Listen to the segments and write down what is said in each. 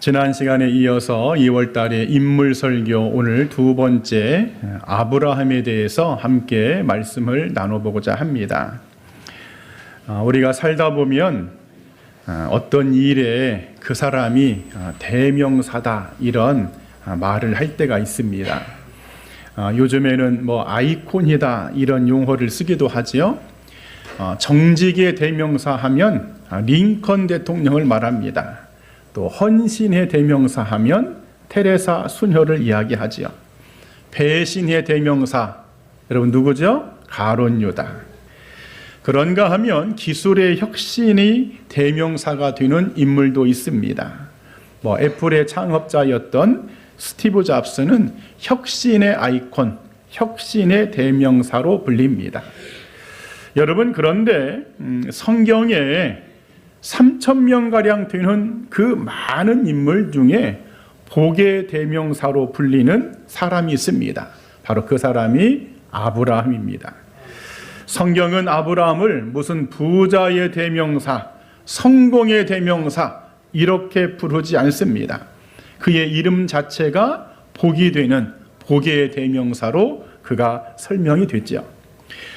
지난 시간에 이어서 2월 달에 인물 설교 오늘 두 번째 아브라함에 대해서 함께 말씀을 나눠보고자 합니다. 우리가 살다 보면 어떤 일에 그 사람이 대명사다 이런 말을 할 때가 있습니다. 요즘에는 아이콘이다 이런 용어를 쓰기도 하지요. 정직의 대명사 하면 링컨 대통령을 말합니다. 또 헌신의 대명사 하면 테레사 수녀를 이야기하지요. 배신의 대명사 여러분 누구죠? 가룟 유다. 그런가 하면 기술의 혁신이 대명사가 되는 인물도 있습니다. 애플의 창업자였던 스티브 잡스는 혁신의 아이콘, 혁신의 대명사로 불립니다. 여러분 그런데 성경에 3,000명가량 되는 그 많은 인물 중에 복의 대명사로 불리는 사람이 있습니다. 바로 그 사람이 아브라함입니다. 성경은 아브라함을 무슨 부자의 대명사, 성공의 대명사 이렇게 부르지 않습니다. 그의 이름 자체가 복이 되는 복의 대명사로 그가 설명이 됐죠.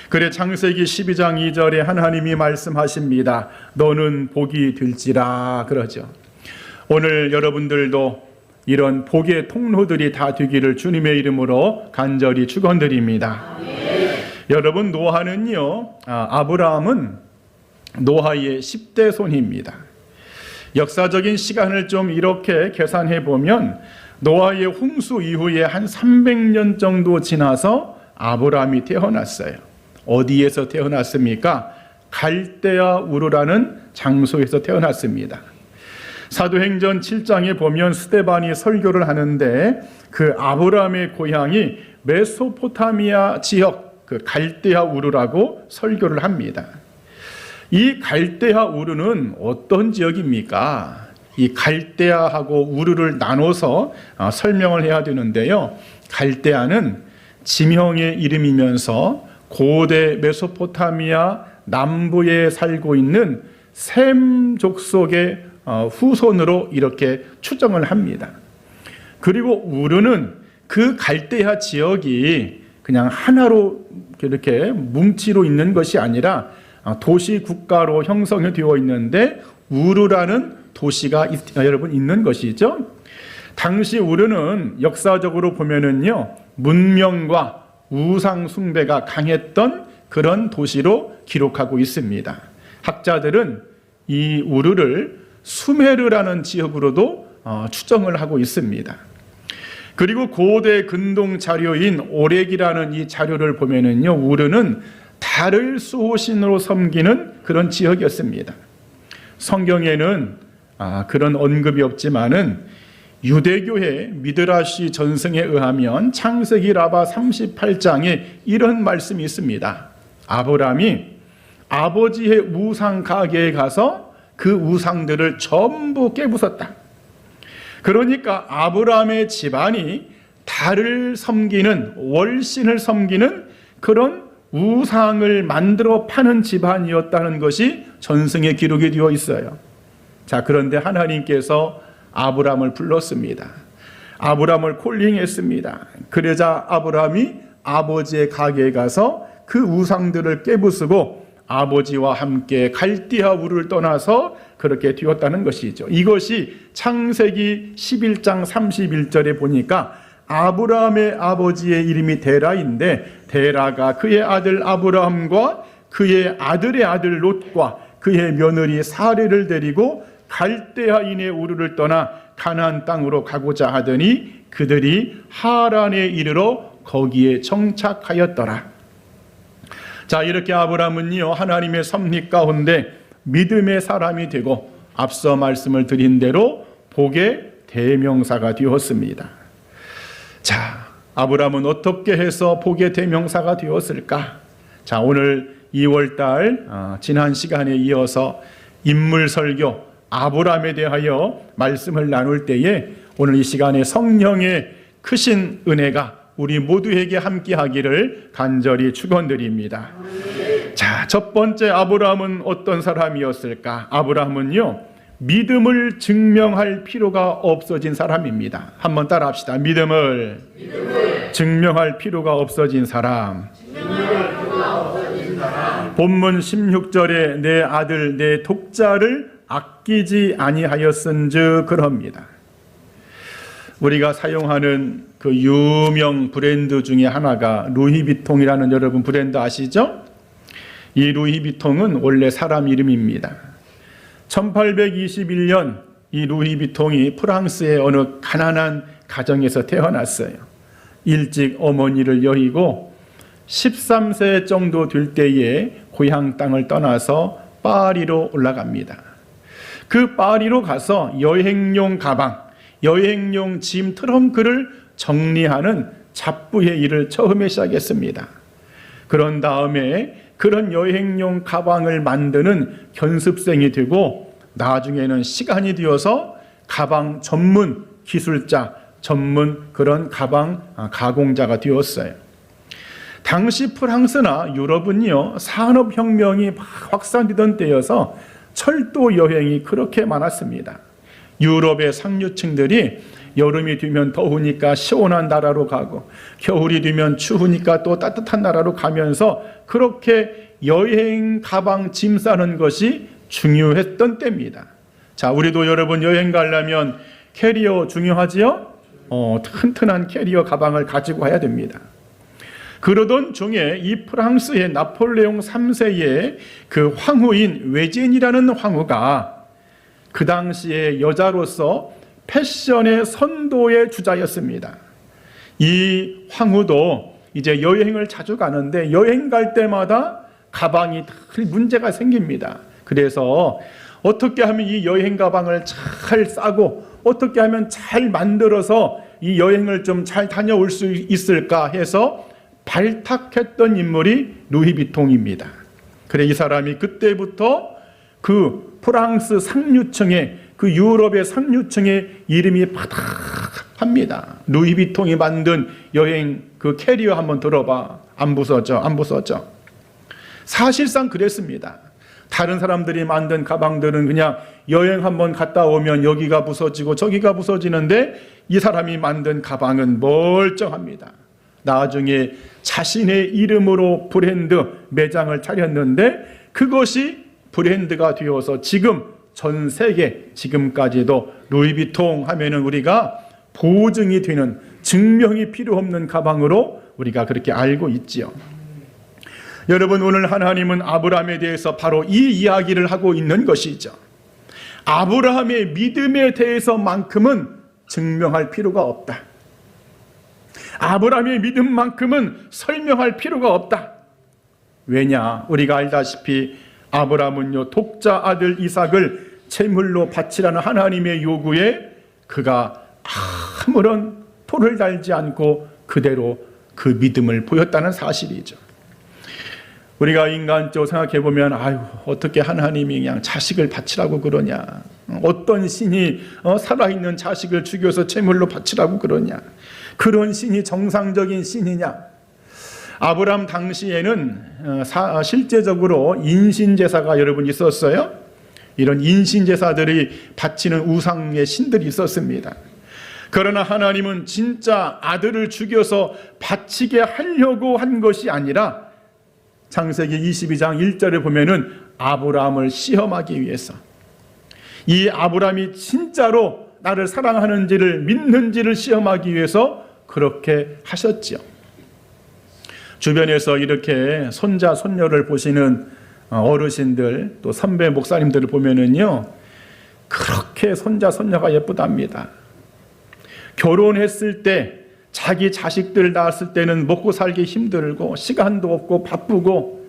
그래 창세기 12장 2절에 하나님이 말씀하십니다. 너는 복이 될지라 그러죠. 오늘 여러분들도 이런 복의 통로들이 다 되기를 주님의 이름으로 간절히 축원드립니다. 여러분 노아는요, 아브라함은 노아의 10대 손입니다. 역사적인 시간을 좀 이렇게 계산해 보면 노아의 홍수 이후에 한 300년 정도 지나서 아브라함이 태어났어요. 어디에서 태어났습니까? 갈대아 우르라는 장소에서 태어났습니다. 사도행전 7장에 보면 스데반이 설교를 하는데 그 아브라함의 고향이 메소포타미아 지역 그 갈대아 우르라고 설교를 합니다. 이 갈대아 우르는 어떤 지역입니까? 이 갈대아하고 우르를 나눠서 설명을 해야 되는데요. 갈대아는 지명의 이름이면서 고대 메소포타미아 남부에 살고 있는 셈 족속의 후손으로 이렇게 추정을 합니다. 그리고 우르는 그 갈대아 지역이 그냥 하나로 이렇게 뭉치로 있는 것이 아니라 도시 국가로 형성이 되어 있는데 우르라는 도시가 여러분 있는 것이죠. 당시 우르는 역사적으로 보면은요 문명과 우상 숭배가 강했던 그런 도시로 기록하고 있습니다. 학자들은 이 우르를 수메르라는 지역으로도 추정을 하고 있습니다. 그리고 고대 근동 자료인 오렉이라는 이 자료를 보면은요, 우르는 달을 수호신으로 섬기는 그런 지역이었습니다. 성경에는 그런 언급이 없지만은 유대교의 미드라시 전승에 의하면 창세기 라바 38장에 이런 말씀이 있습니다. 아브라함이 아버지의 우상 가게에 가서 그 우상들을 전부 깨부쉈다. 그러니까 아브라함의 집안이 달을 섬기는 월신을 섬기는 그런 우상을 만들어 파는 집안이었다는 것이 전승에 기록이 되어 있어요. 자, 그런데 하나님께서 아브라함을 불렀습니다. 아브라함을 콜링했습니다. 그러자 아브라함이 아버지의 가게에 가서 그 우상들을 깨부수고 아버지와 함께 갈대아 우르를 떠나서 그렇게 되었다는 것이죠. 이것이 창세기 11장 31절에 보니까 아브라함의 아버지의 이름이 데라인데 데라가 그의 아들 아브라함과 그의 아들의 아들 롯과 그의 며느리 사레를 데리고 갈대아인의 우르를 떠나 가나안 땅으로 가고자 하더니 그들이 하란에 이르러 거기에 정착하였더라. 자, 이렇게 아브라함은요 하나님의 섭리 가운데 믿음의 사람이 되고 앞서 말씀을 드린 대로 복의 대명사가 되었습니다. 자, 아브라함은 어떻게 해서 복의 대명사가 되었을까? 자, 오늘 2월달 지난 시간에 이어서 인물 설교 아브라함에 대하여 말씀을 나눌 때에 오늘 이 시간에 성령의 크신 은혜가 우리 모두에게 함께하기를 간절히 축원드립니다. 자, 첫 번째 아브라함은 어떤 사람이었을까? 아브라함은요 믿음을 증명할 필요가 없어진 사람입니다. 한번 따라합시다. 믿음을 증명할 필요가 없어진 사람. 본문 16절에 내 아들 내 독자를 아끼지 아니하였은즉 그럽니다. 우리가 사용하는 그 유명 브랜드 중에 하나가 루이비통이라는 여러분 브랜드 아시죠? 이 루이비통은 원래 사람 이름입니다. 1821년 이 루이비통이 프랑스의 어느 가난한 가정에서 태어났어요. 일찍 어머니를 여의고 13세 정도 될 때에 고향 땅을 떠나서 파리로 올라갑니다. 그 파리로 가서 여행용 가방, 여행용 짐 트렁크를 정리하는 잡부의 일을 처음에 시작했습니다. 그런 다음에 그런 여행용 가방을 만드는 견습생이 되고 나중에는 시간이 되어서 가방 전문 기술자, 전문 그런 가방 가공자가 되었어요. 당시 프랑스나 유럽은요, 산업혁명이 막 확산되던 때여서 철도 여행이 그렇게 많았습니다. 유럽의 상류층들이 여름이 되면 더우니까 시원한 나라로 가고 겨울이 되면 추우니까 또 따뜻한 나라로 가면서 그렇게 여행 가방 짐 싸는 것이 중요했던 때입니다. 자, 우리도 여러분 여행 가려면 캐리어 중요하지요? 튼튼한 캐리어 가방을 가지고 가야 됩니다. 그러던 중에 이 프랑스의 나폴레옹 3세의 그 황후인 외젠이라는 황후가 그 당시에 여자로서 패션의 선도의 주자였습니다. 이 황후도 이제 여행을 자주 가는데 여행 갈 때마다 가방이 늘 문제가 생깁니다. 그래서 어떻게 하면 이 여행 가방을 잘 싸고 어떻게 하면 잘 만들어서 이 여행을 좀 잘 다녀올 수 있을까 해서 발탁했던 인물이 루이비통입니다. 그래 이 사람이 그때부터 그 프랑스 상류층의 그 유럽의 상류층의 이름이 바닥합니다. 루이비통이 만든 여행 그 캐리어 한번 들어봐. 안 부서져, 안 부서져. 사실상 그랬습니다. 다른 사람들이 만든 가방들은 그냥 여행 한번 갔다 오면 여기가 부서지고 저기가 부서지는데 이 사람이 만든 가방은 멀쩡합니다. 나중에 자신의 이름으로 브랜드 매장을 차렸는데 그것이 브랜드가 되어서 지금 전 세계 지금까지도 루이비통 하면은 우리가 보증이 되는 증명이 필요 없는 가방으로 우리가 그렇게 알고 있지요. 여러분 오늘 하나님은 아브라함에 대해서 바로 이 이야기를 하고 있는 것이죠. 아브라함의 믿음에 대해서만큼은 증명할 필요가 없다. 아브라함의 믿음만큼은 설명할 필요가 없다. 왜냐? 우리가 알다시피 아브라함은요 독자 아들 이삭을 제물로 바치라는 하나님의 요구에 그가 아무런 토를 달지 않고 그대로 그 믿음을 보였다는 사실이죠. 우리가 인간적으로 생각해 보면 아유 어떻게 하나님이 그냥 자식을 바치라고 그러냐? 어떤 신이 살아있는 자식을 죽여서 제물로 바치라고 그러냐? 그런 신이 정상적인 신이냐? 아브라함 당시에는 실제적으로 인신제사가 여러분 있었어요. 이런 인신제사들이 바치는 우상의 신들이 있었습니다. 그러나 하나님은 진짜 아들을 죽여서 바치게 하려고 한 것이 아니라 창세기 22장 1절에 보면은 아브라함을 시험하기 위해서 이 아브라함이 진짜로 나를 사랑하는지를 믿는지를 시험하기 위해서 그렇게 하셨지요. 주변에서 이렇게 손자 손녀를 보시는 어르신들 또 선배 목사님들을 보면은요 그렇게 손자 손녀가 예쁘답니다. 결혼했을 때 자기 자식들 낳았을 때는 먹고 살기 힘들고 시간도 없고 바쁘고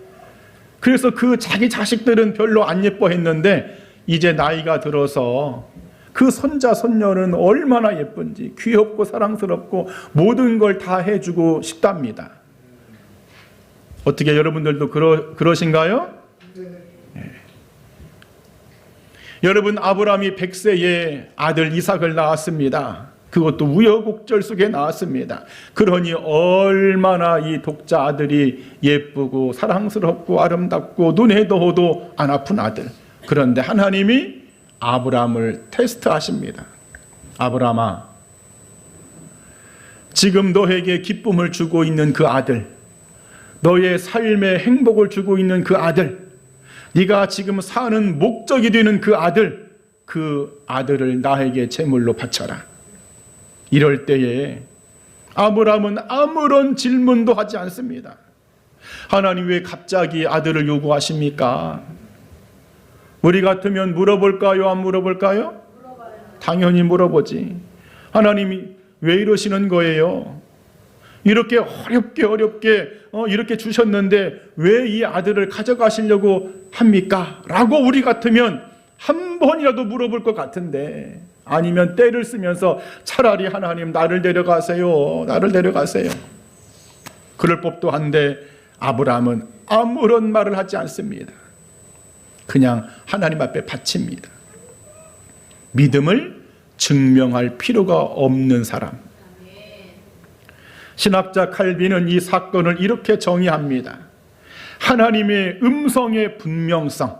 그래서 그 자기 자식들은 별로 안 예뻐했는데 이제 나이가 들어서 그 손자 손녀는 얼마나 예쁜지 귀엽고 사랑스럽고 모든 걸 다 해주고 싶답니다. 어떻게 여러분들도 그러신가요? 네. 여러분 아브라함이 100세에 아들 이삭을 낳았습니다. 그것도 우여곡절 속에 나왔습니다. 그러니 얼마나 이 독자 아들이 예쁘고 사랑스럽고 아름답고 눈에 넣어도 안 아픈 아들. 그런데 하나님이 아브라함을 테스트하십니다. 아브라함아, 지금 너에게 기쁨을 주고 있는 그 아들, 너의 삶에 행복을 주고 있는 그 아들, 네가 지금 사는 목적이 되는 그 아들을 나에게 제물로 바쳐라. 이럴 때에 아브라함은 아무런 질문도 하지 않습니다. 하나님 왜 갑자기 아들을 요구하십니까? 우리 같으면 물어볼까요? 안 물어볼까요? 당연히 물어보지. 하나님이 왜 이러시는 거예요? 이렇게 어렵게 이렇게 주셨는데 왜 이 아들을 가져가시려고 합니까? 라고 우리 같으면 한 번이라도 물어볼 것 같은데, 아니면 때를 쓰면서 차라리 하나님 나를 데려가세요. 그럴 법도 한데 아브라함은 아무런 말을 하지 않습니다. 그냥 하나님 앞에 바칩니다. 믿음을 증명할 필요가 없는 사람. 신학자 칼빈은 이 사건을 이렇게 정의합니다. 하나님의 음성의 분명성,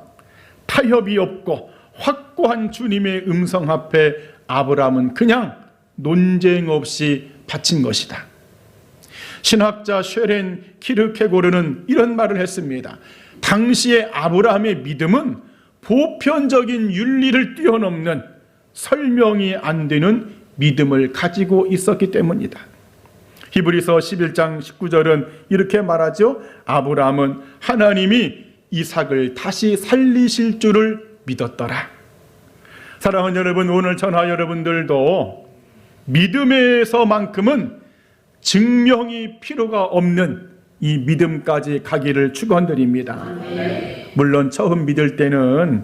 타협이 없고 확고한 주님의 음성 앞에 아브라함은 그냥 논쟁 없이 바친 것이다. 신학자 쉐렌 키르케고르는 이런 말을 했습니다. 당시의 아브라함의 믿음은 보편적인 윤리를 뛰어넘는 설명이 안 되는 믿음을 가지고 있었기 때문이다. 히브리서 11장 19절은 이렇게 말하죠. 아브라함은 하나님이 이삭을 다시 살리실 줄을 믿었더라. 사랑하는 여러분, 오늘 저나 여러분들도 믿음에서만큼은 증명이 필요가 없는 이 믿음까지 가기를 축원드립니다. 물론 처음 믿을 때는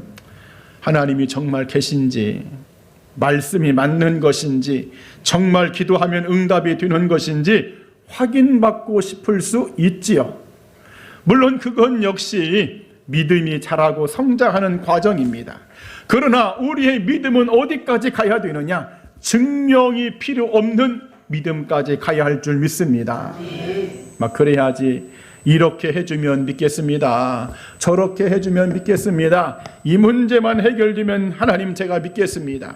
하나님이 정말 계신지, 말씀이 맞는 것인지, 정말 기도하면 응답이 되는 것인지 확인받고 싶을 수 있지요. 물론 그건 역시 믿음이 자라고 성장하는 과정입니다. 그러나 우리의 믿음은 어디까지 가야 되느냐? 증명이 필요 없는 믿음까지 가야 할 줄 믿습니다. 막 그래야지 이렇게 해주면 믿겠습니다. 저렇게 해주면 믿겠습니다. 이 문제만 해결되면 하나님 제가 믿겠습니다.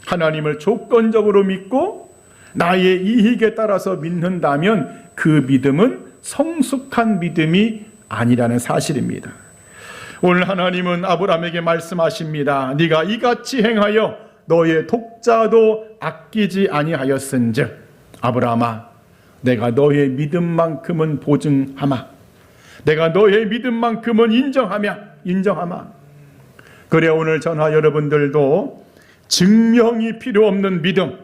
하나님을 조건적으로 믿고 나의 이익에 따라서 믿는다면 그 믿음은 성숙한 믿음이 아니라는 사실입니다. 오늘 하나님은 아브라함에게 말씀하십니다. 네가 이같이 행하여 너의 독자도 아끼지 아니하였은즉 아브라함아, 내가 너의 믿음만큼은 보증하마. 내가 너의 믿음만큼은 인정하마. 그래, 오늘 저나 여러분들도 증명이 필요 없는 믿음,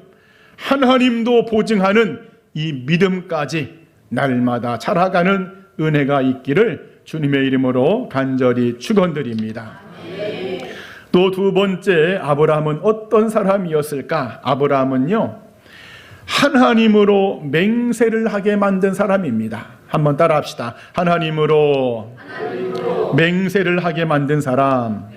하나님도 보증하는 이 믿음까지 날마다 자라가는 은혜가 있기를 주님의 이름으로 간절히 축원드립니다. 또 두 번째, 아브라함은 어떤 사람이었을까? 아브라함은요, 하나님으로 맹세를 하게 만든 사람입니다. 한번 따라합시다. 하나님으로 맹세를 하게 만든 사람.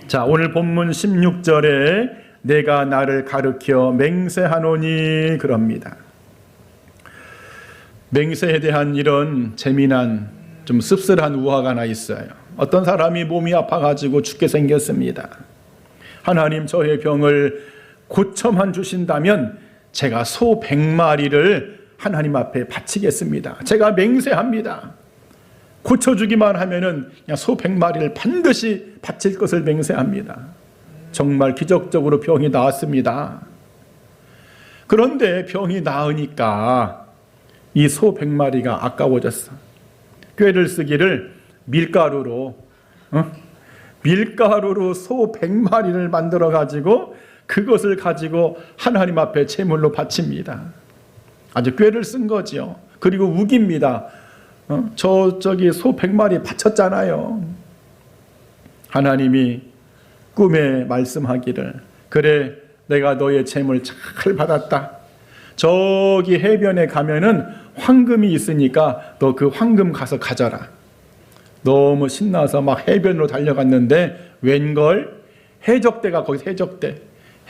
자, 오늘 본문 16절에 내가 나를 가르켜 맹세하노니 그럽니다. 맹세에 대한 이런 재미난 좀 씁쓸한 우화가 하나 있어요. 어떤 사람이 몸이 아파가지고 죽게 생겼습니다. 하나님, 저의 병을 고쳐만 주신다면 제가 소 100마리를 하나님 앞에 바치겠습니다. 제가 맹세합니다. 고쳐주기만 하면은 그냥 소 100마리를 반드시 바칠 것을 맹세합니다. 정말 기적적으로 병이 나았습니다. 그런데 병이 나으니까 이 소 100마리가 아까워졌어. 꾀를 쓰기를 밀가루로 소 100마리를 만들어 가지고 그것을 가지고 하나님 앞에 제물로 바칩니다. 아주 꾀를 쓴 거죠. 그리고 우깁니다. 저기 소 100마리 바쳤잖아요. 하나님이 꿈에 말씀하기를, 그래, 내가 너의 제물 잘 받았다. 저기 해변에 가면은 황금이 있으니까 너 그 황금 가서 가져라. 너무 신나서 막 해변으로 달려갔는데 웬걸 해적대가 거기서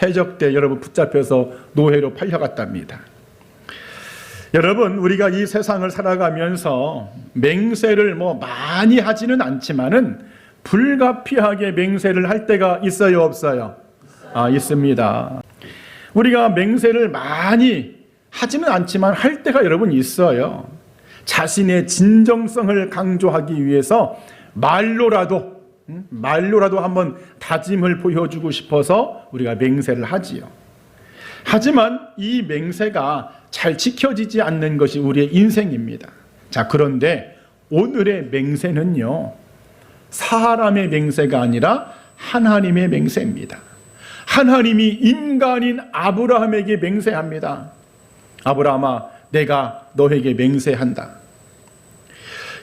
해적대 여러분 붙잡혀서 노예로 팔려갔답니다. 여러분, 우리가 이 세상을 살아가면서 맹세를 많이 하지는 않지만은 불가피하게 맹세를 할 때가 있어요, 없어요? 있습니다. 우리가 맹세를 많이 하지는 않지만 할 때가 여러분 있어요. 자신의 진정성을 강조하기 위해서 말로라도 한번 다짐을 보여주고 싶어서 우리가 맹세를 하지요. 하지만 이 맹세가 잘 지켜지지 않는 것이 우리의 인생입니다. 자, 그런데 오늘의 맹세는요, 사람의 맹세가 아니라 하나님의 맹세입니다. 하나님이 인간인 아브라함에게 맹세합니다. 아브라함아, 내가 너에게 맹세한다.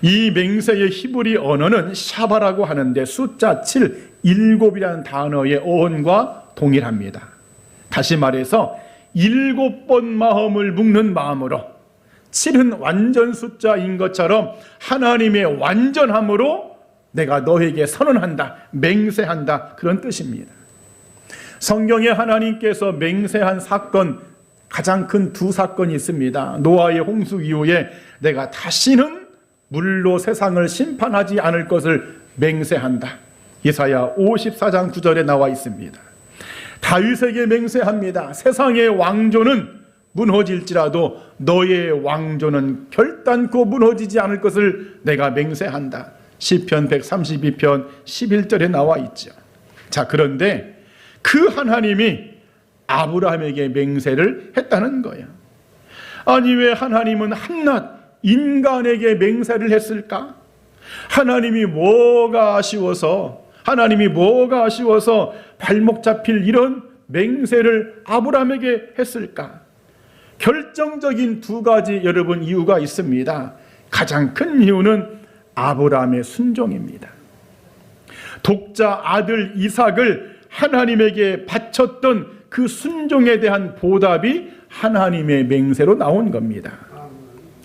이 맹세의 히브리 언어는 샤바라고 하는데 숫자 7, 7이라는 단어의 어원과 동일합니다. 다시 말해서 7번 마음을 묶는 마음으로, 7은 완전 숫자인 것처럼 하나님의 완전함으로 내가 너에게 선언한다, 맹세한다, 그런 뜻입니다. 성경에 하나님께서 맹세한 사건, 가장 큰 두 사건이 있습니다. 노아의 홍수 이후에 내가 다시는 물로 세상을 심판하지 않을 것을 맹세한다. 예사야 54장 9절에 나와 있습니다. 다윗에게 맹세합니다. 세상의 왕조는 무너질지라도 너의 왕조는 결단코 무너지지 않을 것을 내가 맹세한다. 시편 132편 11절에 나와 있죠. 자, 그런데 그 하나님이 아브라함에게 맹세를 했다는 거예요. 아니, 왜 하나님은 한낱 인간에게 맹세를 했을까? 하나님이 뭐가 아쉬워서 발목 잡힐 이런 맹세를 아브라함에게 했을까? 결정적인 두 가지 여러분 이유가 있습니다. 가장 큰 이유는 아브라함의 순종입니다. 독자 아들 이삭을 하나님에게 바쳤던 그 순종에 대한 보답이 하나님의 맹세로 나온 겁니다.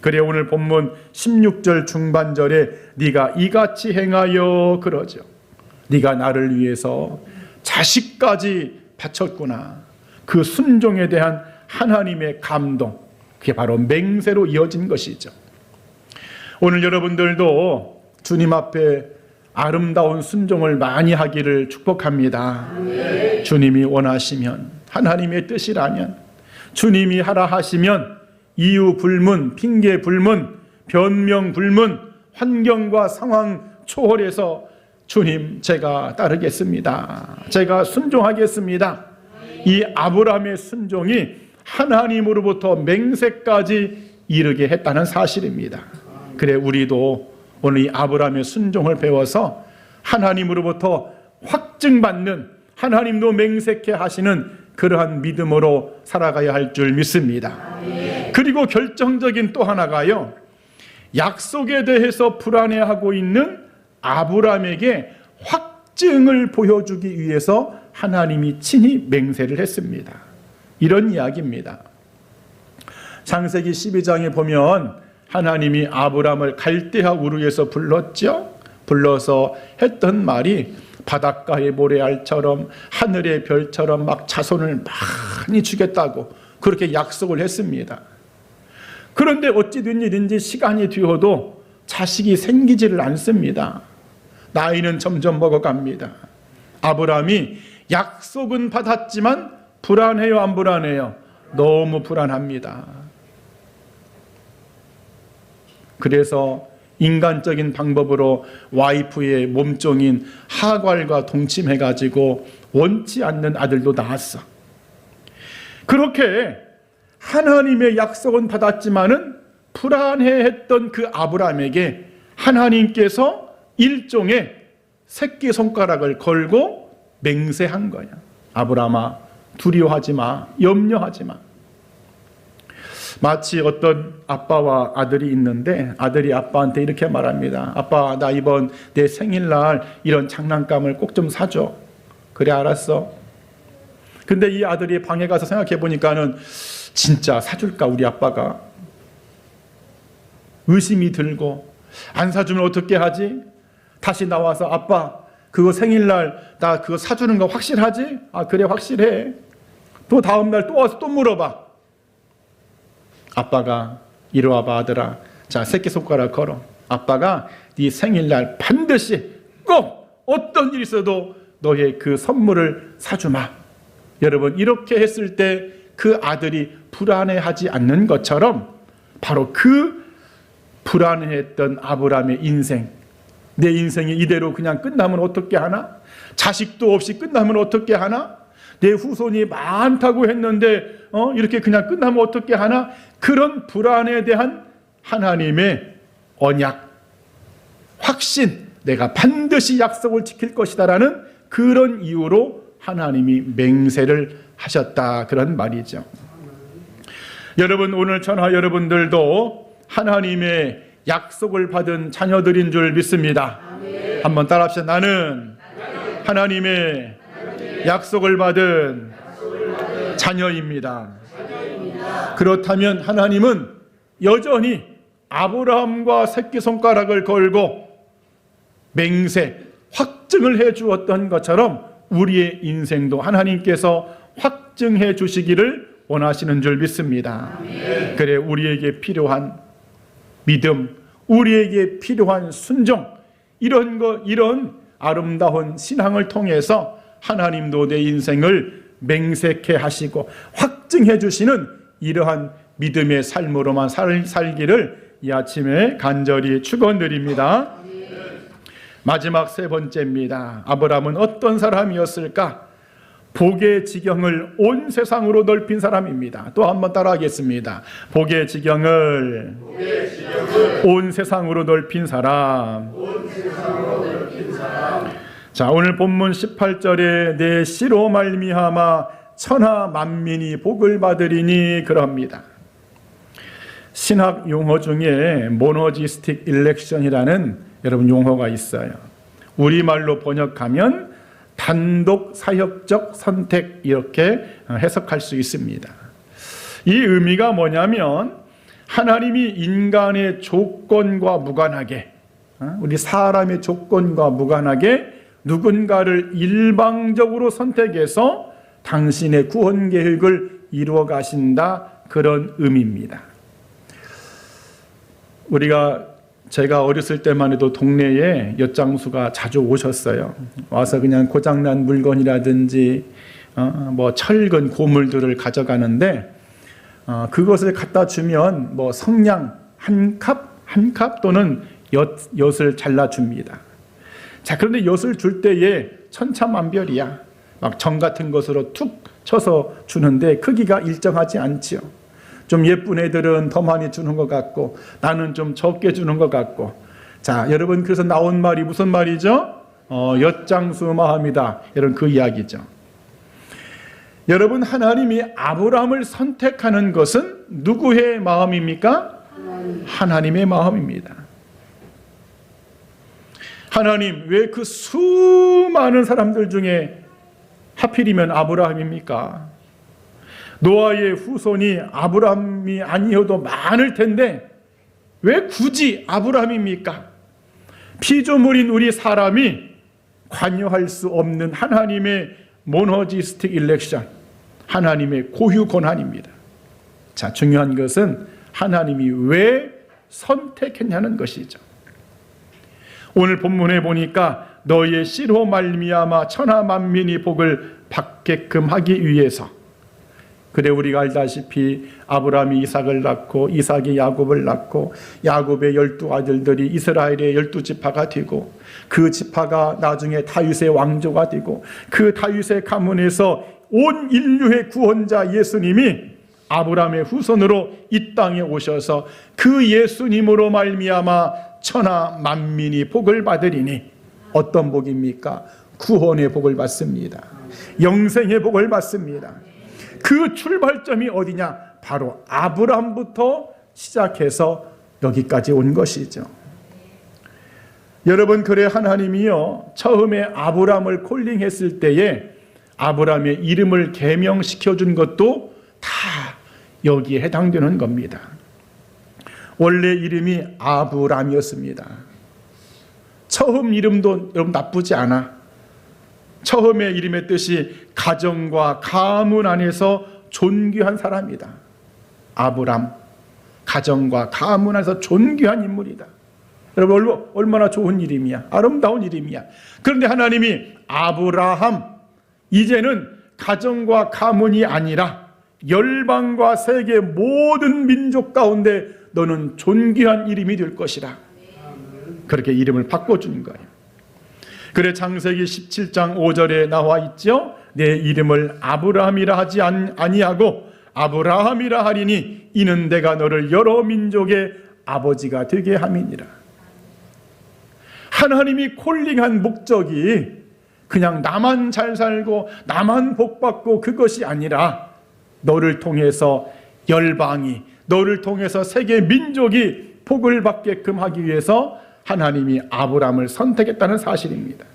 그래 오늘 본문 16절 중반절에 네가 이같이 행하여 그러죠. 네가 나를 위해서 자식까지 바쳤구나. 그 순종에 대한 하나님의 감동, 그게 바로 맹세로 이어진 것이죠. 오늘 여러분들도 주님 앞에 아름다운 순종을 많이 하기를 축복합니다. 주님이 원하시면, 하나님의 뜻이라면, 주님이 하라 하시면 이유 불문, 핑계 불문, 변명 불문, 환경과 상황 초월해서 주님, 제가 따르겠습니다. 제가 순종하겠습니다. 이 아브라함의 순종이 하나님으로부터 맹세까지 이르게 했다는 사실입니다. 그래 우리도 오늘 이 아브라함의 순종을 배워서 하나님으로부터 확증받는, 하나님도 맹세케 하시는 그러한 믿음으로 살아가야 할 줄 믿습니다. 그리고 결정적인 또 하나가요, 약속에 대해서 불안해하고 있는 아브라함에게 확증을 보여주기 위해서 하나님이 친히 맹세를 했습니다. 이런 이야기입니다. 창세기 12장에 보면 하나님이 아브라함을 갈대아 우르에서 불렀죠. 불러서 했던 말이 바닷가의 모래알처럼 하늘의 별처럼 막 자손을 많이 주겠다고 그렇게 약속을 했습니다. 그런데 어찌 된 일인지 시간이 되어도 자식이 생기지를 않습니다. 나이는 점점 먹어갑니다. 아브라함이 약속은 받았지만 불안해요, 안 불안해요? 너무 불안합니다. 그래서 인간적인 방법으로 와이프의 몸종인 하갈과 동침해가지고 원치 않는 아들도 낳았어. 그렇게 하나님의 약속은 받았지만은 불안해했던 그 아브라함에게 하나님께서 일종의 새끼손가락을 걸고 맹세한 거야. 아브라함아, 두려워하지 마, 염려하지 마. 마치 어떤 아빠와 아들이 있는데 아들이 아빠한테 이렇게 말합니다. 아빠, 나 이번 내 생일날 이런 장난감을 꼭 좀 사줘. 그래, 알았어. 근데 이 아들이 방에 가서 생각해 보니까는 진짜 사줄까 우리 아빠가? 의심이 들고 안 사주면 어떻게 하지? 다시 나와서 아빠, 그거 생일날 나 그거 사주는 거 확실하지? 아, 그래, 확실해. 또 다음날 또 와서 또 물어봐. 아빠가 이리 와봐 아들아. 자, 새끼손가락 걸어. 아빠가 네 생일날 반드시 꼭 어떤 일이 있어도 너의 그 선물을 사주마. 여러분, 이렇게 했을 때 그 아들이 불안해하지 않는 것처럼 바로 그 불안해했던 아브라함의 인생, 내 인생이 이대로 그냥 끝나면 어떻게 하나? 자식도 없이 끝나면 어떻게 하나? 내 후손이 많다고 했는데 이렇게 그냥 끝나면 어떻게 하나? 그런 불안에 대한 하나님의 언약, 확신, 내가 반드시 약속을 지킬 것이다라는 그런 이유로 하나님이 맹세를 하셨다, 그런 말이죠. 여러분, 오늘 저나 여러분들도 하나님의 약속을 받은 자녀들인 줄 믿습니다. 아멘. 한번 따라합시다. 나는 하나님의 약속을 받은 자녀입니다. 그렇다면 하나님은 여전히 아브라함과 새끼손가락을 걸고 맹세, 확증을 해 주었던 것처럼 우리의 인생도 하나님께서 확증해 주시기를 원하시는 줄 믿습니다. 아멘. 그래, 우리에게 필요한 믿음, 우리에게 필요한 순종, 이런 아름다운 신앙을 통해서 하나님도 내 인생을 맹세케 하시고 확증해 주시는 이러한 믿음의 삶으로만 살기를 이 아침에 간절히 축원드립니다. 마지막 세 번째입니다. 아브라함은 어떤 사람이었을까? 복의 지경을 온 세상으로 넓힌 사람입니다. 또 한번 따라하겠습니다. 복의 지경을 온 세상으로 넓힌 사람. 자, 오늘 본문 18절에 내 씨로 말미암아 천하 만민이 복을 받으리니 그럽니다. 신학 용어 중에 모노지스틱 일렉션이라는 여러분 용어가 있어요. 우리말로 번역하면 단독 사역적 선택, 이렇게 해석할 수 있습니다. 이 의미가 뭐냐면 하나님이 인간의 조건과 무관하게, 우리 사람의 조건과 무관하게 누군가를 일방적으로 선택해서 당신의 구원 계획을 이루어 가신다, 그런 의미입니다. 제가 어렸을 때만 해도 동네에 엿장수가 자주 오셨어요. 와서 그냥 고장난 물건이라든지 뭐 철근 고물들을 가져가는데 그것을 갖다 주면 뭐 성냥 한 컵 또는 엿을 잘라줍니다. 자, 그런데 엿을 줄 때에 천차만별이야. 막 정 같은 것으로 툭 쳐서 주는데 크기가 일정하지 않지요. 좀 예쁜 애들은 더 많이 주는 것 같고 나는 좀 적게 주는 것 같고. 자, 여러분, 그래서 나온 말이 무슨 말이죠? 엿장수 마음이다, 이런 그 이야기죠. 여러분, 하나님이 아브라함을 선택하는 것은 누구의 마음입니까? 하나님의 마음입니다. 하나님, 왜 그 수많은 사람들 중에 하필이면 아브라함입니까? 노아의 후손이 아브라함이 아니어도 많을 텐데 왜 굳이 아브라함입니까? 피조물인 우리 사람이 관여할 수 없는 하나님의 모노지스틱 일렉션, 하나님의 고유 권한입니다. 자, 중요한 것은 하나님이 왜 선택했냐는 것이죠. 오늘 본문에 보니까 너희의 씨로 말미암아 천하 만민이 복을 받게끔 하기 위해서. 그래, 우리가 알다시피 아브라함이 이삭을 낳고 이삭이 야곱을 낳고 야곱의 12아들들이 이스라엘의 12지파가 되고 그 지파가 나중에 다윗의 왕조가 되고 그 다윗의 가문에서 온 인류의 구원자 예수님이 아브라함의 후손으로 이 땅에 오셔서 그 예수님으로 말미암아 천하 만민이 복을 받으리니, 어떤 복입니까? 구원의 복을 받습니다. 영생의 복을 받습니다. 그 출발점이 어디냐? 바로 아브라함부터 시작해서 여기까지 온 것이죠. 여러분, 그래 하나님이요, 처음에 아브라함을 콜링했을 때에 아브라함의 이름을 개명시켜 준 것도 다 여기에 해당되는 겁니다. 원래 이름이 아브람이었습니다. 처음 이름도 여러분 나쁘지 않아. 처음에 이름의 뜻이 가정과 가문 안에서 존귀한 사람이다. 아브람, 가정과 가문 안에서 존귀한 인물이다. 여러분, 얼마나 좋은 이름이야. 아름다운 이름이야. 그런데 하나님이 아브라함, 이제는 가정과 가문이 아니라 열방과 세계 모든 민족 가운데 너는 존귀한 이름이 될 것이라. 그렇게 이름을 바꿔주는 거예요. 그래 창세기 17장 5절에 나와 있죠. 내 이름을 아브라함이라 하지 아니하고 아브라함이라 하리니 이는 내가 너를 여러 민족의 아버지가 되게 함이니라. 하나님이 콜링한 목적이 그냥 나만 잘 살고 나만 복받고 그것이 아니라 너를 통해서 열방이, 너를 통해서 세계 민족이 복을 받게끔 하기 위해서 하나님이 아브라함을 선택했다는 사실입니다.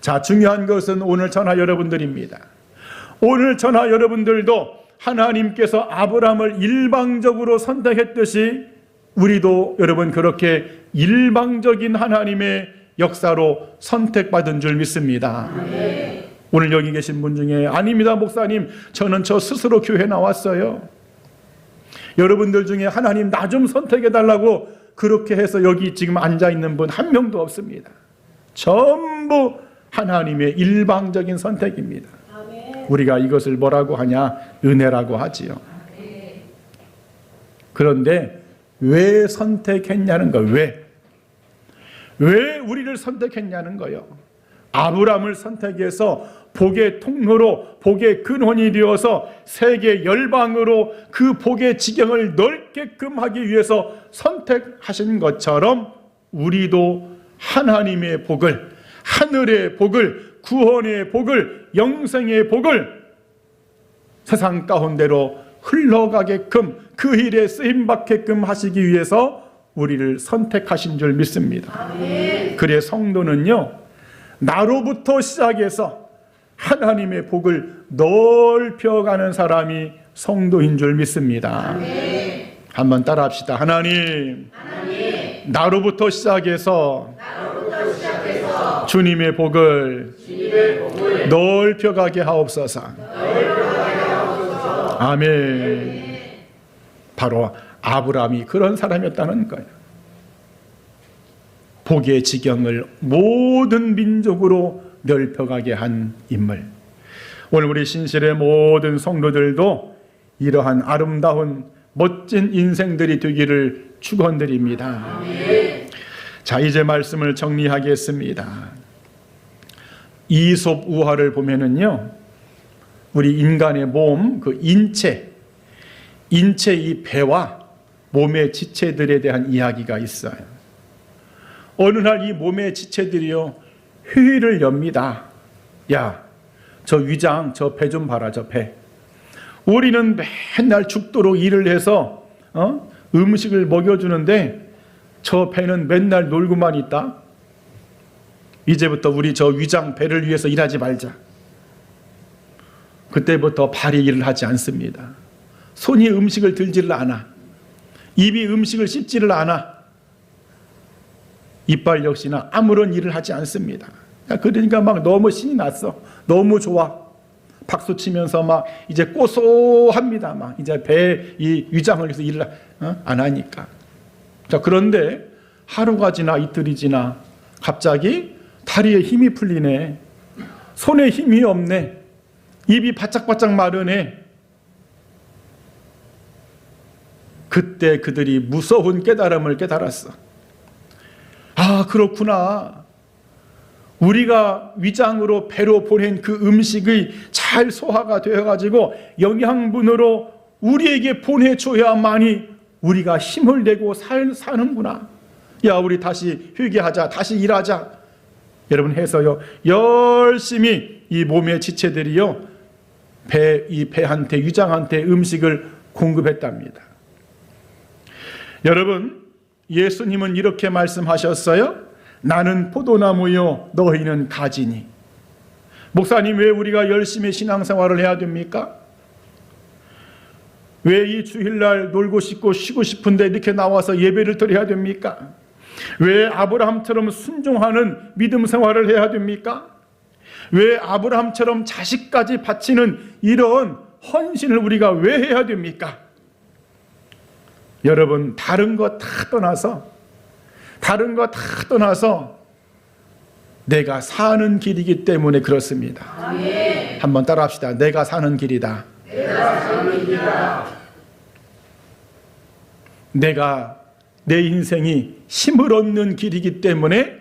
자, 중요한 것은 오늘 전하 여러분들입니다. 오늘 전하 여러분들도 하나님께서 아브라함을 일방적으로 선택했듯이 우리도 여러분 그렇게 일방적인 하나님의 역사로 선택받은 줄 믿습니다. 오늘 여기 계신 분 중에 아닙니다 목사님, 저는 저 스스로 교회 나왔어요. 여러분들 중에 하나님 나 좀 선택해달라고 그렇게 해서 여기 지금 앉아있는 분 한 명도 없습니다. 전부 하나님의 일방적인 선택입니다. 우리가 이것을 뭐라고 하냐? 은혜라고 하지요. 그런데 왜 선택했냐는 거예요. 왜 우리를 선택했냐는 거예요. 아브라함을 선택해서 복의 통로로, 복의 근원이 되어서 세계 열방으로 그 복의 지경을 넓게끔 하기 위해서 선택하신 것처럼 우리도 하나님의 복을, 하늘의 복을, 구원의 복을, 영생의 복을 세상 가운데로 흘러가게끔 그 일에 쓰임받게끔 하시기 위해서 우리를 선택하신 줄 믿습니다. 그래 성도는요, 나로부터 시작해서 하나님의 복을 넓혀가는 사람이 성도인 줄 믿습니다. 한번 따라합시다. 하나님, 나로부터 시작해서 주님의 복을 넓혀가게 하옵소서. 아멘. 바로 아브라함이 그런 사람이었다는 거예요. 복의 지경을 모든 민족으로 넓혀가게 한 인물. 오늘 우리 신실의 모든 성도들도 이러한 아름다운 멋진 인생들이 되기를 축원드립니다. 자, 이제 말씀을 정리하겠습니다. 이솝 우화를 보면은요, 우리 인간의 몸, 그 인체 이 배와 몸의 지체들에 대한 이야기가 있어요. 어느 날 이 몸의 지체들이요, 회의를 엽니다. 야, 저 위장, 저 배 좀 봐라, 저 배. 우리는 맨날 죽도록 일을 해서 음식을 먹여주는데 저 배는 맨날 놀고만 있다. 이제부터 우리 저 위장, 배를 위해서 일하지 말자. 그때부터 발이 일을 하지 않습니다. 손이 음식을 들지를 않아. 입이 음식을 씹지를 않아. 이빨 역시나 아무런 일을 하지 않습니다. 그러니까 막 너무 신이 났어. 너무 좋아. 박수 치면서 막 이제 고소합니다. 막 이제 배 이 위장을 위해서 일을 안 하니까. 자, 그런데 하루가 지나 이틀이 지나 갑자기 다리에 힘이 풀리네. 손에 힘이 없네. 입이 바짝바짝 마르네. 그때 그들이 무서운 깨달음을 깨달았어. 아, 그렇구나. 우리가 위장으로 배로 보낸 그 음식이 잘 소화가 되어가지고 영양분으로 우리에게 보내줘야만이 우리가 힘을 내고 사는구나. 야, 우리 다시 회개하자. 다시 일하자. 여러분 해서요, 열심히 이 몸의 지체들이요, 이 배한테, 위장한테 음식을 공급했답니다. 여러분, 예수님은 이렇게 말씀하셨어요. 나는 포도나무요, 너희는 가지니. 목사님, 왜 우리가 열심히 신앙생활을 해야 됩니까? 왜 이 주일날 놀고 싶고 쉬고 싶은데 이렇게 나와서 예배를 드려야 됩니까? 왜 아브라함처럼 순종하는 믿음 생활을 해야 됩니까? 왜 아브라함처럼 자식까지 바치는 이런 헌신을 우리가 왜 해야 됩니까? 여러분, 다른 거 다 떠나서 다른 거 다 떠나서 내가 사는 길이기 때문에 그렇습니다. 아멘. 한번 따라합시다. 내가 사는 길이다. 내가 사는 길이다. 내가 내 인생이 힘을 얻는 길이기 때문에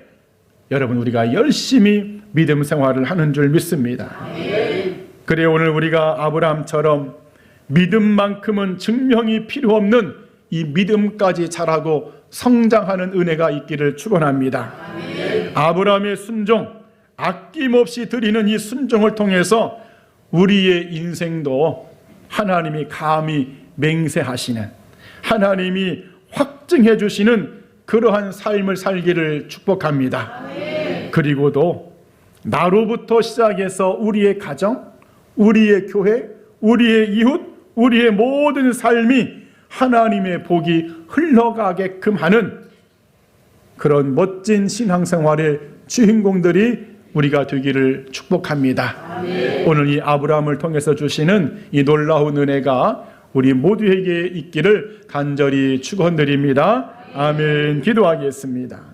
여러분 우리가 열심히 믿음 생활을 하는 줄 믿습니다. 아멘. 그래 오늘 우리가 아브라함처럼 믿음만큼은 증명이 필요 없는 이 믿음까지 자라고 성장하는 은혜가 있기를 축원합니다. 아멘. 아브라함의 순종, 아낌없이 드리는 이 순종을 통해서 우리의 인생도 하나님이 감히 맹세하시는, 하나님이 확증해 주시는 그러한 삶을 살기를 축복합니다. 아멘. 그리고도 나로부터 시작해서 우리의 가정, 우리의 교회, 우리의 이웃, 우리의 모든 삶이 하나님의 복이 흘러가게끔 하는 그런 멋진 신앙생활의 주인공들이 우리가 되기를 축복합니다. 아멘. 오늘 이 아브라함을 통해서 주시는 이 놀라운 은혜가 우리 모두에게 있기를 간절히 축원드립니다. 아멘. 기도하겠습니다.